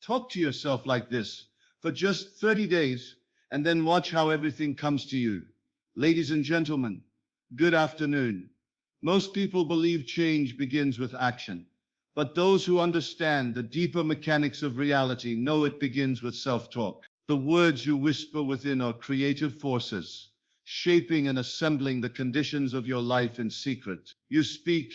Talk to yourself like this for just 30 days and then watch how everything comes to you. Ladies and gentlemen, good afternoon. Most people believe change begins with action, but those who understand the deeper mechanics of reality know it begins with self-talk. The words you whisper within are creative forces, shaping and assembling the conditions of your life in secret. You speak,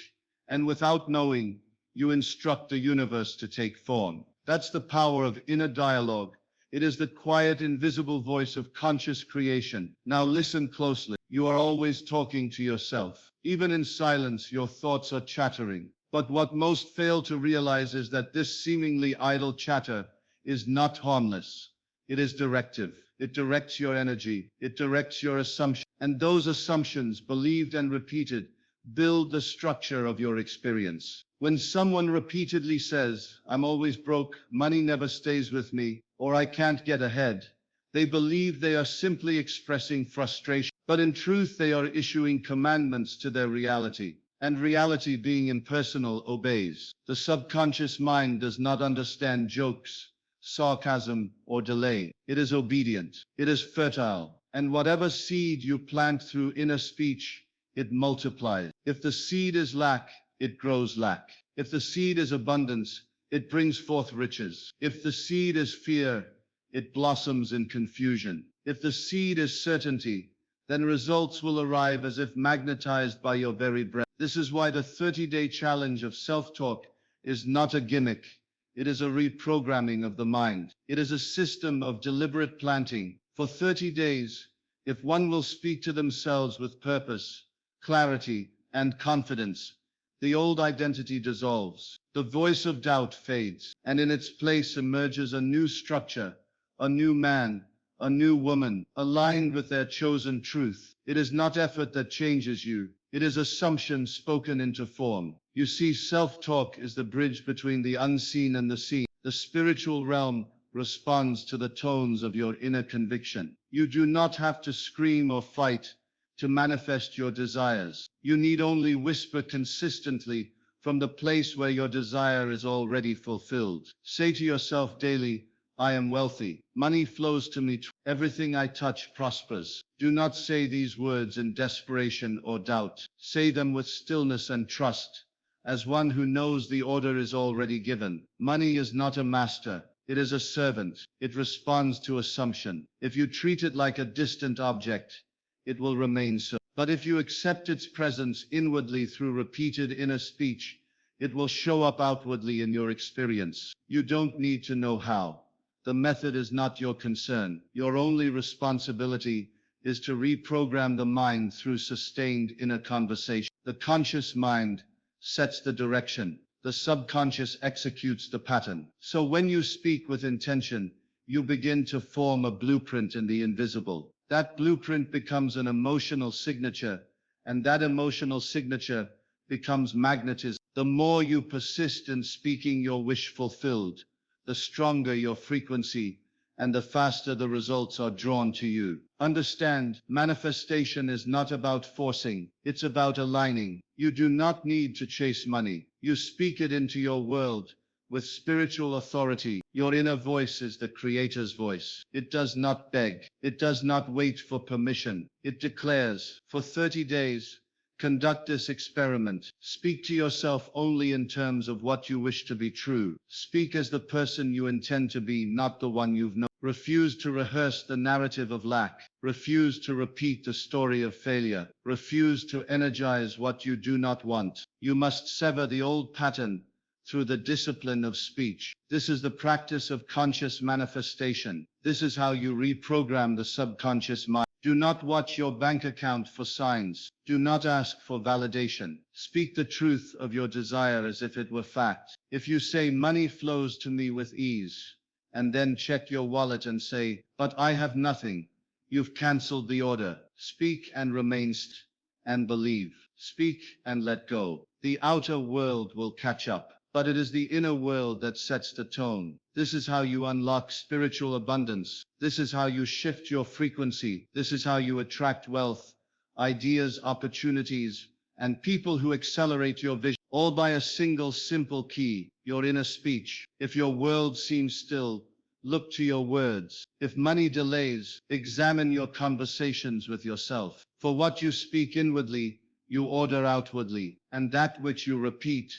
and without knowing, you instruct the universe to take form. That's the power of inner dialogue. It is the quiet, invisible voice of conscious creation. Now listen closely. You are always talking to yourself. Even in silence, your thoughts are chattering. But what most fail to realize is that this seemingly idle chatter is not harmless. It is directive. It directs your energy. It directs your assumptions. And those assumptions, believed and repeated, build the structure of your experience. When someone repeatedly says, "I'm always broke, money never stays with me," or "I can't get ahead," they believe they are simply expressing frustration. But in truth, they are issuing commandments to their reality. And reality, being impersonal, obeys. The subconscious mind does not understand jokes, sarcasm, or delay. It is obedient. It is fertile. And whatever seed you plant through inner speech, it multiplies. If the seed is lack, it grows lack. If the seed is abundance, it brings forth riches. If the seed is fear, it blossoms in confusion. If the seed is certainty, then results will arrive as if magnetized by your very breath. This is why the 30-day challenge of self-talk is not a gimmick. It is a reprogramming of the mind. It is a system of deliberate planting. For 30 days, if one will speak to themselves with purpose, clarity, and confidence, the old identity dissolves. The voice of doubt fades, and in its place emerges a new structure, a new man, a new woman, aligned with their chosen truth. It is not effort that changes you. It is assumption spoken into form. You see, self-talk is the bridge between the unseen and the seen. The spiritual realm responds to the tones of your inner conviction. You do not have to scream or fight to manifest your desires. You need only whisper consistently from the place where your desire is already fulfilled. Say to yourself daily, "I am wealthy. Money flows to me. Everything I touch prospers." Do not say these words in desperation or doubt. Say them with stillness and trust, as one who knows the order is already given. Money is not a master. It is a servant. It responds to assumption. If you treat it like a distant object, it will remain so. But if you accept its presence inwardly through repeated inner speech, it will show up outwardly in your experience. You don't need to know how. The method is not your concern. Your only responsibility is to reprogram the mind through sustained inner conversation. The conscious mind sets the direction. The subconscious executes the pattern. So when you speak with intention, you begin to form a blueprint in the invisible. That blueprint becomes an emotional signature, and that emotional signature becomes magnetism. The more you persist in speaking your wish fulfilled, the stronger your frequency, and the faster the results are drawn to you. Understand, manifestation is not about forcing, it's about aligning. You do not need to chase money. You speak it into your world with spiritual authority. Your inner voice is the Creator's voice. It does not beg. It does not wait for permission. It declares. For 30 days, conduct this experiment. Speak to yourself only in terms of what you wish to be true. Speak as the person you intend to be, not the one you've known. Refuse to rehearse the narrative of lack. Refuse to repeat the story of failure. Refuse to energize what you do not want. You must sever the old pattern through the discipline of speech. This is the practice of conscious manifestation. This is how you reprogram the subconscious mind. Do not watch your bank account for signs. Do not ask for validation. Speak the truth of your desire as if it were fact. If you say money flows to me with ease, and then check your wallet and say, "But I have nothing," you've cancelled the order. Speak and remain still and believe. Speak and let go. The outer world will catch up, but it is the inner world that sets the tone. This is how you unlock spiritual abundance. This is how you shift your frequency. This is how you attract wealth, ideas, opportunities, and people who accelerate your vision, all by a single simple key. your inner speech. If your world seems still, look to your words. If money delays, examine your conversations with yourself. For what you speak inwardly, you order outwardly, and that which you repeat,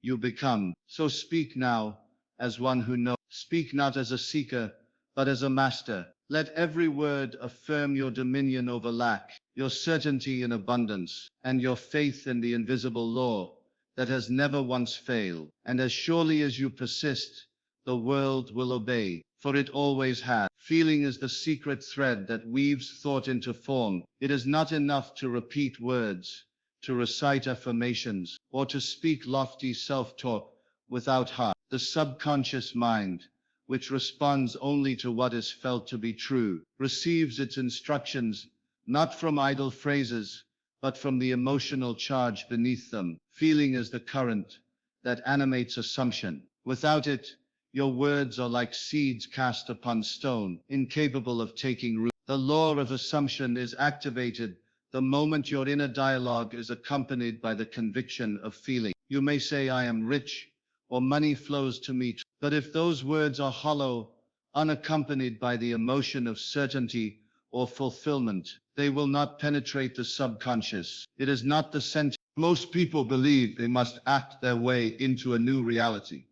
you become. So speak now as one who knows. Speak not as a seeker, but as a master. Let every word affirm your dominion over lack, your certainty in abundance, and your faith in the invisible law that has never once failed. And as surely as you persist, the world will obey, for it always has. Feeling is the secret thread that weaves thought into form. It is not enough to repeat words, to recite affirmations, or to speak lofty self-talk without heart. The subconscious mind, which responds only to what is felt to be true, receives its instructions not from idle phrases, but from the emotional charge beneath them. Feeling is the current that animates assumption. Without it, your words are like seeds cast upon stone, incapable of taking root. The law of assumption is activated the moment your inner dialogue is accompanied by the conviction of feeling. You may say, I am rich, or money flows to me. But if those words are hollow, unaccompanied by the emotion of certainty or fulfillment, they will not penetrate the subconscious. It is not the center. Most people believe they must act their way into a new reality.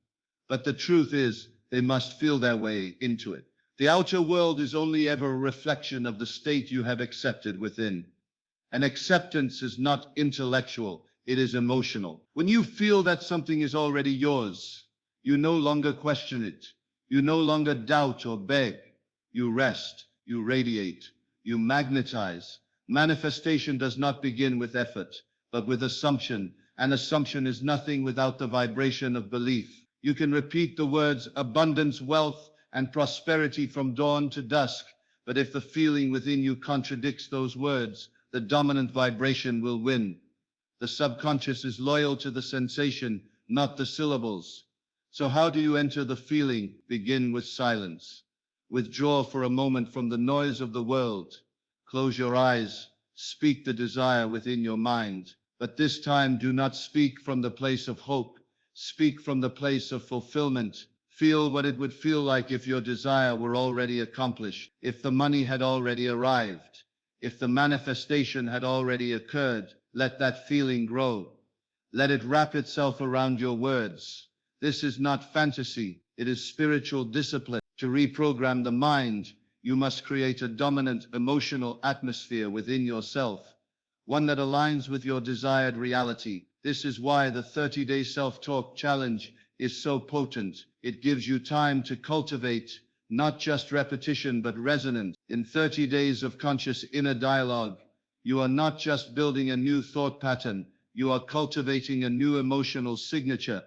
But the truth is, they must feel their way into it. The outer world is only ever a reflection of the state you have accepted within. And acceptance is not intellectual, it is emotional. When you feel that something is already yours, you no longer question it. You no longer doubt or beg. You rest, you radiate, you magnetize. Manifestation does not begin with effort, but with assumption. And assumption is nothing without the vibration of belief. You can repeat the words abundance, wealth, and prosperity from dawn to dusk, but if the feeling within you contradicts those words, the dominant vibration will win. The subconscious is loyal to the sensation, not the syllables. So how do you enter the feeling? Begin with silence. Withdraw for a moment from the noise of the world. Close your eyes. Speak the desire within your mind. But this time, do not speak from the place of hope. Speak from the place of fulfillment. Feel what it would feel like if your desire were already accomplished, if the money had already arrived, if the manifestation had already occurred. Let that feeling grow. Let it wrap itself around your words. This is not fantasy, it is spiritual discipline. To reprogram the mind, you must create a dominant emotional atmosphere within yourself, one that aligns with your desired reality. This is why the 30-day self-talk challenge is so potent. It gives you time to cultivate not just repetition but resonance. In 30 days of conscious inner dialogue, you are not just building a new thought pattern, you are cultivating a new emotional signature,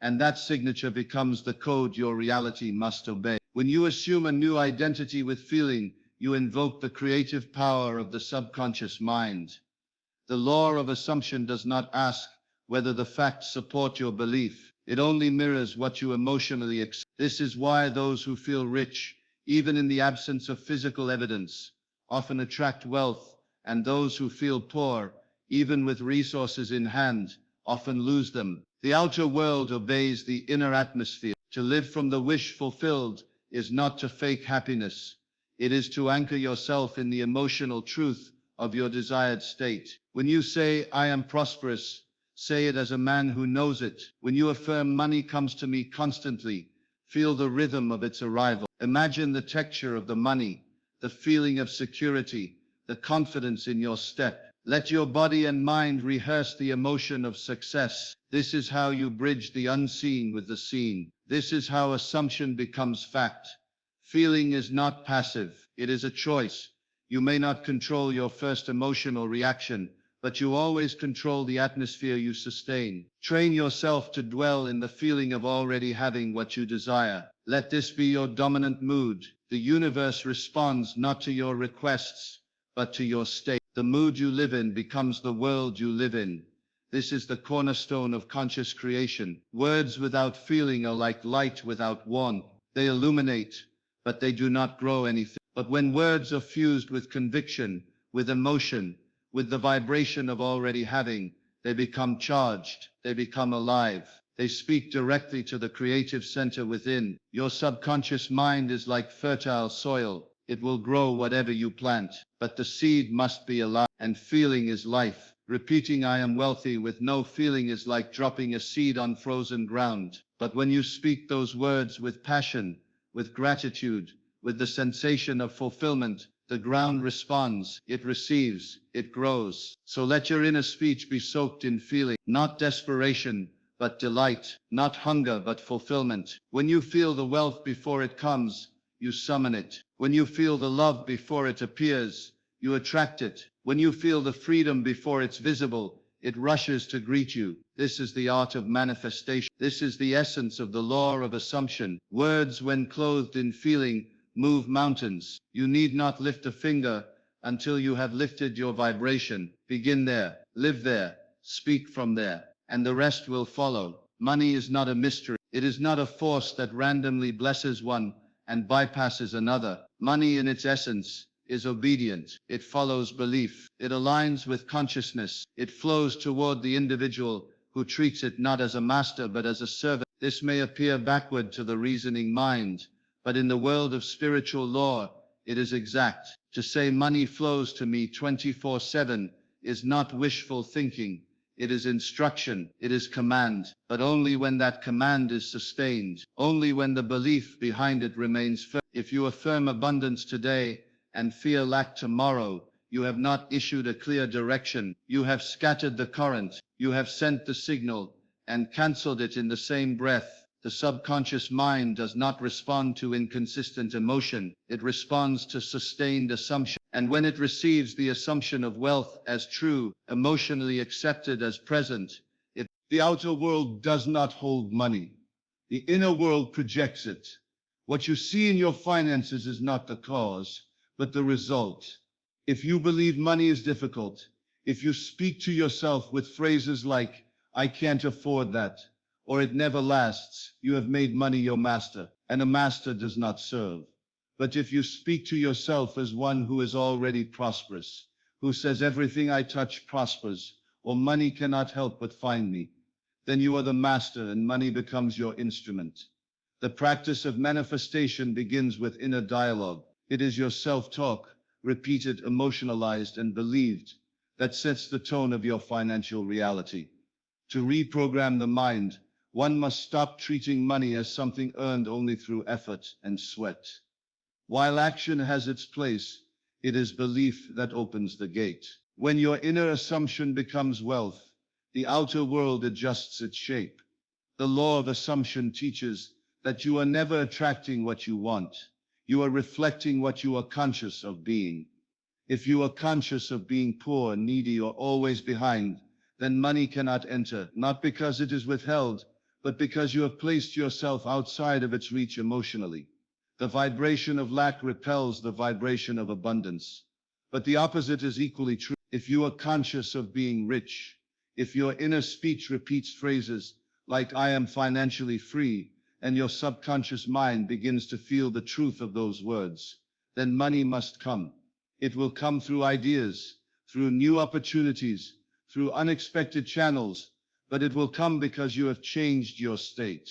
and that signature becomes the code your reality must obey. When you assume a new identity with feeling, you invoke the creative power of the subconscious mind. The law of assumption does not ask whether the facts support your belief. It only mirrors what you emotionally accept. This is why those who feel rich, even in the absence of physical evidence, often attract wealth, and those who feel poor, even with resources in hand, often lose them. The outer world obeys the inner atmosphere. To live from the wish fulfilled is not to fake happiness. It is to anchor yourself in the emotional truth of your desired state. When you say, I am prosperous, say it as a man who knows it. When you affirm money comes to me constantly, feel the rhythm of its arrival. Imagine the texture of the money, the feeling of security, the confidence in your step. Let your body and mind rehearse the emotion of success. This is how you bridge the unseen with the seen. This is how assumption becomes fact. Feeling is not passive, it is a choice. You may not control your first emotional reaction, but you always control the atmosphere you sustain. Train yourself to dwell in the feeling of already having what you desire. Let this be your dominant mood. The universe responds not to your requests, but to your state. The mood you live in becomes the world you live in. This is the cornerstone of conscious creation. Words without feeling are like light without warmth. They illuminate, but they do not grow anything. But when words are fused with conviction, with emotion, with the vibration of already having, they become charged, they become alive. They speak directly to the creative center within. Your subconscious mind is like fertile soil. It will grow whatever you plant, but the seed must be alive, and feeling is life. Repeating I am wealthy with no feeling is like dropping a seed on frozen ground. But when you speak those words with passion, with gratitude, with the sensation of fulfillment, the ground responds, it receives, it grows. So let your inner speech be soaked in feeling, not desperation, but delight, not hunger, but fulfillment. When you feel the wealth before it comes, you summon it. When you feel the love before it appears, you attract it. When you feel the freedom before it's visible, it rushes to greet you. This is the art of manifestation. This is the essence of the law of assumption. Words, when clothed in feeling, move mountains. You need not lift a finger until you have lifted your vibration. Begin there, live there, speak from there, and the rest will follow. Money is not a mystery. It is not a force that randomly blesses one and bypasses another. Money in its essence is obedient. It follows belief. It aligns with consciousness. It flows toward the individual who treats it not as a master but as a servant. This may appear backward to the reasoning mind, but in the world of spiritual law, it is exact. To say money flows to me 24/7 is not wishful thinking. It is instruction, it is command, but only when that command is sustained, only when the belief behind it remains firm. If you affirm abundance today and fear lack tomorrow, you have not issued a clear direction. You have scattered the current, you have sent the signal and cancelled it in the same breath. The subconscious mind does not respond to inconsistent emotion, it responds to sustained assumption. And when it receives the assumption of wealth as true, emotionally accepted as present, the outer world does not hold money. The inner world projects it. What you see in your finances is not the cause, but the result. If you believe money is difficult, if you speak to yourself with phrases like, I can't afford that, or it never lasts, you have made money your master, and a master does not serve. But if you speak to yourself as one who is already prosperous, who says everything I touch prospers, or money cannot help but find me, then you are the master and money becomes your instrument. The practice of manifestation begins with inner dialogue. It is your self-talk, repeated, emotionalized, and believed, that sets the tone of your financial reality. To reprogram the mind, one must stop treating money as something earned only through effort and sweat. While action has its place, it is belief that opens the gate. When your inner assumption becomes wealth, the outer world adjusts its shape. The law of assumption teaches that you are never attracting what you want. You are reflecting what you are conscious of being. If you are conscious of being poor, needy, or always behind, then money cannot enter, not because it is withheld, but because you have placed yourself outside of its reach emotionally. The vibration of lack repels the vibration of abundance. But the opposite is equally true. If you are conscious of being rich, if your inner speech repeats phrases like I am financially free, and your subconscious mind begins to feel the truth of those words, then money must come. It will come through ideas, through new opportunities, through unexpected channels, but it will come because you have changed your state.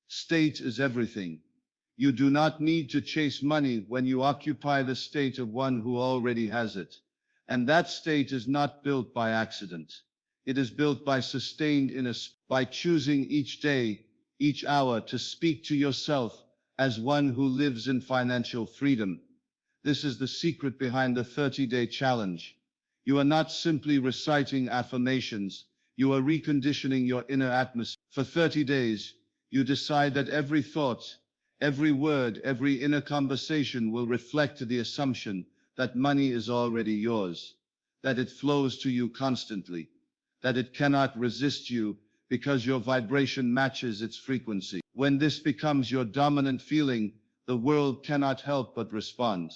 State is everything. You do not need to chase money when you occupy the state of one who already has it. And that state is not built by accident. It is built by sustained by choosing each day, each hour to speak to yourself as one who lives in financial freedom. This is the secret behind the 30-day challenge. You are not simply reciting affirmations, you are reconditioning your inner atmosphere. For 30 days, you decide that every thought, every word, every inner conversation will reflect the assumption that money is already yours, that it flows to you constantly, that it cannot resist you because your vibration matches its frequency. When this becomes your dominant feeling, the world cannot help but respond.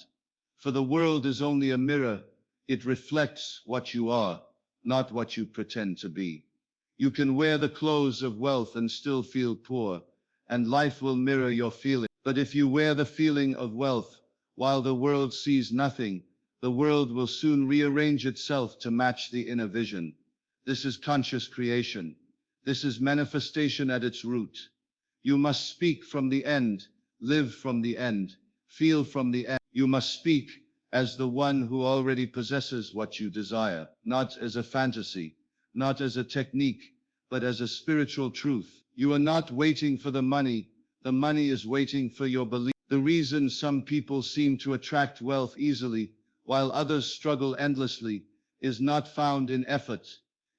For the world is only a mirror. It reflects what you are, not what you pretend to be. You can wear the clothes of wealth and still feel poor, and life will mirror your feeling. But if you wear the feeling of wealth, while the world sees nothing, the world will soon rearrange itself to match the inner vision. This is conscious creation. This is manifestation at its root. You must speak from the end, live from the end, feel from the end. You must speak as the one who already possesses what you desire, not as a fantasy, not as a technique, but as a spiritual truth. You are not waiting for the money is waiting for your belief. The reason some people seem to attract wealth easily, while others struggle endlessly, is not found in effort.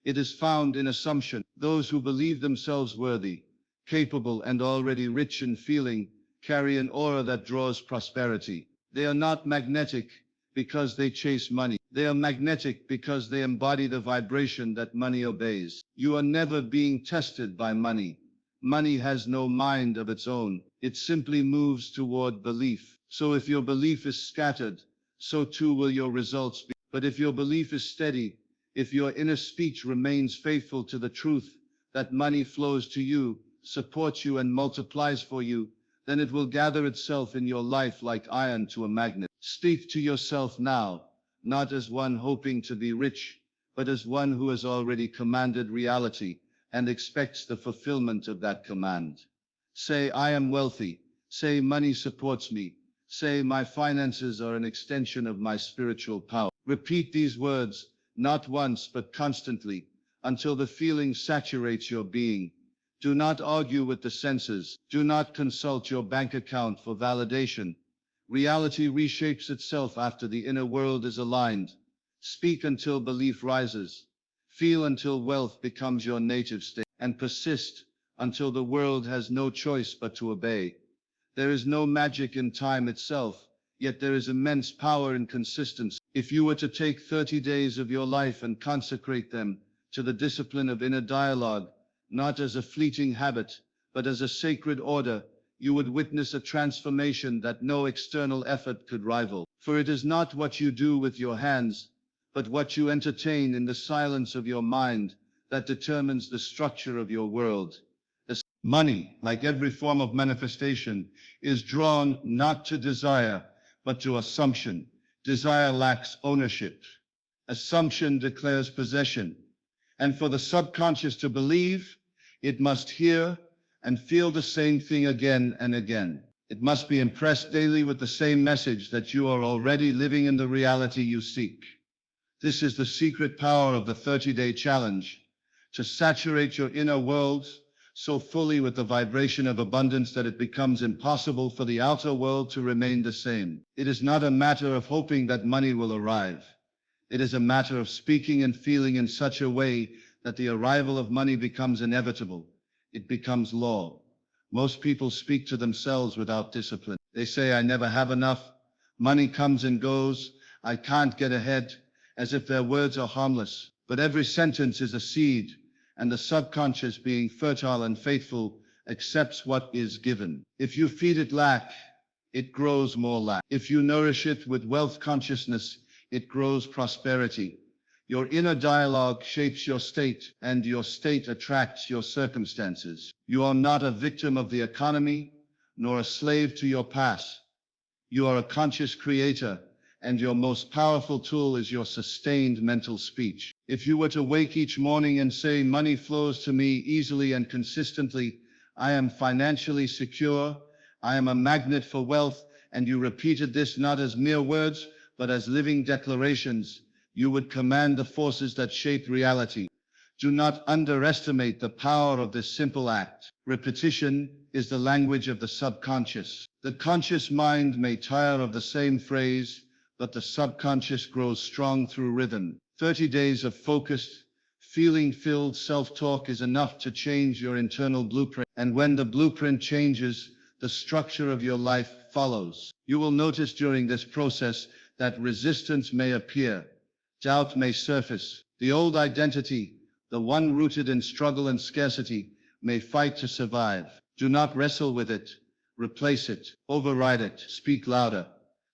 It is found in assumption. Those who believe themselves worthy, capable, and already rich in feeling, carry an aura that draws prosperity. They are not magnetic because they chase money. They are magnetic because they embody the vibration that money obeys. You are never being tested by money. Money has no mind of its own. It simply moves toward belief. So if your belief is scattered, so too will your results be. But if your belief is steady, if your inner speech remains faithful to the truth that money flows to you, supports you, and multiplies for you, then it will gather itself in your life like iron to a magnet. Speak to yourself now, not as one hoping to be rich, but as one who has already commanded reality and expects the fulfillment of that command. Say, I am wealthy. Say, money supports me. Say, my finances are an extension of my spiritual power. Repeat these words, not once but constantly, until the feeling saturates your being. Do not argue with the senses. Do not consult your bank account for validation. Reality reshapes itself after the inner world is aligned. Speak until belief rises. Feel until wealth becomes your native state. And persist until the world has no choice but to obey. There is no magic in time itself, yet there is immense power in consistency. If you were to take 30 days of your life and consecrate them to the discipline of inner dialogue, not as a fleeting habit, but as a sacred order, you would witness a transformation that no external effort could rival. For it is not what you do with your hands, but what you entertain in the silence of your mind that determines the structure of your world. Money, like every form of manifestation, is drawn not to desire, but to assumption. Desire lacks ownership. Assumption declares possession. And for the subconscious to believe, it must hear and feel the same thing again and again. It must be impressed daily with the same message that you are already living in the reality you seek. This is the secret power of the 30-day challenge, to saturate your inner world so fully with the vibration of abundance that it becomes impossible for the outer world to remain the same. It is not a matter of hoping that money will arrive. It is a matter of speaking and feeling in such a way that the arrival of money becomes inevitable. It becomes law. Most people speak to themselves without discipline. They say, I never have enough. Money comes and goes. I can't get ahead, as if their words are harmless. But every sentence is a seed, and the subconscious, being fertile and faithful, accepts what is given. If you feed it lack, it grows more lack. If you nourish it with wealth consciousness, it grows prosperity. Your inner dialogue shapes your state, and your state attracts your circumstances. You are not a victim of the economy, nor a slave to your past. You are a conscious creator, and your most powerful tool is your sustained mental speech. If you were to wake each morning and say, money flows to me easily and consistently, I am financially secure, I am a magnet for wealth, and you repeated this not as mere words, but as living declarations, you would command the forces that shape reality. Do not underestimate the power of this simple act. Repetition is the language of the subconscious. The conscious mind may tire of the same phrase, but the subconscious grows strong through rhythm. 30 days of focused, feeling-filled self-talk is enough to change your internal blueprint. And when the blueprint changes, the structure of your life follows. You will notice during this process that resistance may appear, doubt may surface. The old identity, the one rooted in struggle and scarcity, may fight to survive. Do not wrestle with it. Replace it. Override it. Speak louder.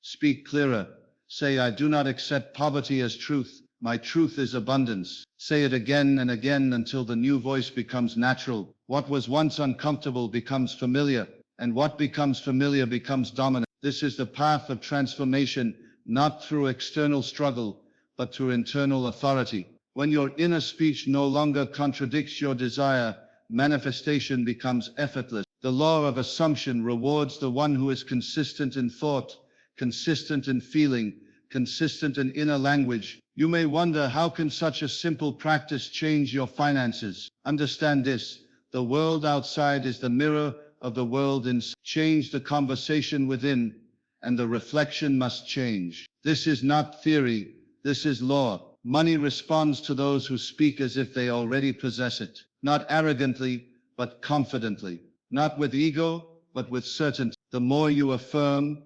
Speak clearer. Say, I do not accept poverty as truth. My truth is abundance. Say it again and again until the new voice becomes natural. What was once uncomfortable becomes familiar, and what becomes familiar becomes dominant. This is the path of transformation, not through external struggle, but through internal authority. When your inner speech no longer contradicts your desire, manifestation becomes effortless. The law of assumption rewards the one who is consistent in thought, consistent in feeling, consistent in inner language. You may wonder, how can such a simple practice change your finances? Understand this: the world outside is the mirror of the world inside. Change the conversation within, and the reflection must change. This is not theory, this is law. Money responds to those who speak as if they already possess it, not arrogantly, but confidently, not with ego, but with certainty. The more you affirm,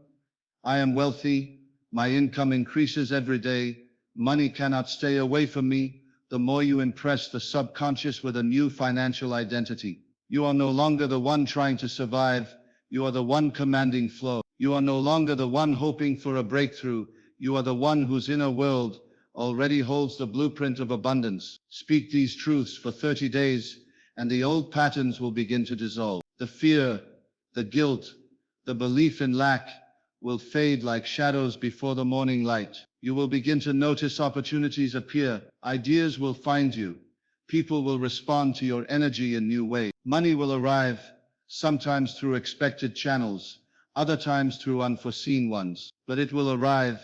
I am wealthy, my income increases every day, money cannot stay away from me, the more you impress the subconscious with a new financial identity. You are no longer the one trying to survive, you are the one commanding flow. You are no longer the one hoping for a breakthrough, you are the one whose inner world already holds the blueprint of abundance. Speak these truths for 30 days, and the old patterns will begin to dissolve. The fear, the guilt, the belief in lack will fade like shadows before the morning light. You will begin to notice opportunities appear, ideas will find you, people will respond to your energy in new ways. Money will arrive, sometimes through expected channels, other times through unforeseen ones, but it will arrive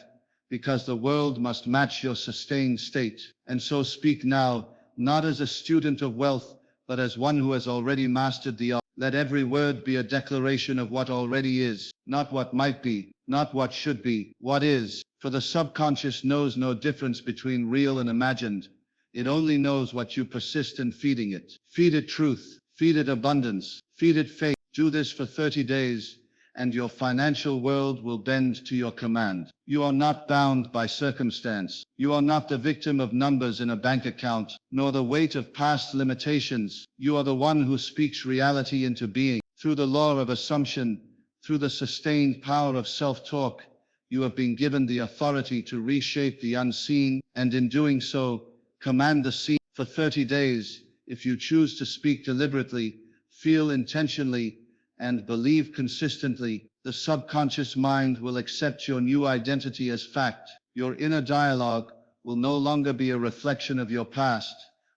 because the world must match your sustained state. And so speak now, not as a student of wealth, but as one who has already mastered the art. Let every word be a declaration of what already is, not what might be, not what should be, what is. For the subconscious knows no difference between real and imagined. It only knows what you persist in feeding it. Feed it truth, feed it abundance, feed it faith. Do this for 30 days, and your financial world will bend to your command. You are not bound by circumstance. You are not the victim of numbers in a bank account, nor the weight of past limitations. You are the one who speaks reality into being. Through the law of assumption, through the sustained power of self-talk, you have been given the authority to reshape the unseen, and in doing so, command the seen. For 30 days, if you choose to speak deliberately, feel intentionally, and believe consistently, the subconscious mind will accept your new identity as fact. Your inner dialogue will no longer be a reflection of your past,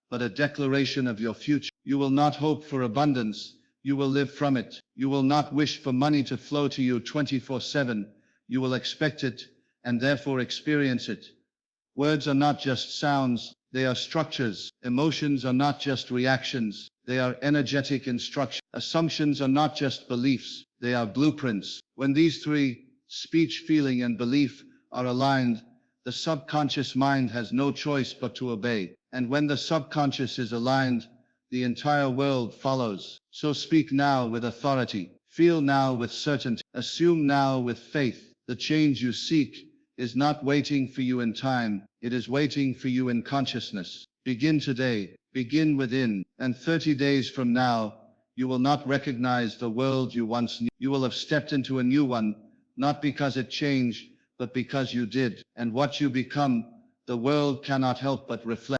but a declaration of your future. You will not hope for abundance, you will live from it. You will not wish for money to flow to you 24/7, you will expect it, and therefore experience it. Words are not just sounds, they are structures. Emotions are not just reactions, they are energetic instructions. Assumptions are not just beliefs, they are blueprints. When these three, speech, feeling, and belief, are aligned, the subconscious mind has no choice but to obey. And when the subconscious is aligned, the entire world follows. So speak now with authority, feel now with certainty, assume now with faith. The change you seek is not waiting for you in time, it is waiting for you in consciousness. Begin today, begin within, and 30 days from now, you will not recognize the world you once knew. You will have stepped into a new one, not because it changed, but because you did. And what you become, the world cannot help but reflect.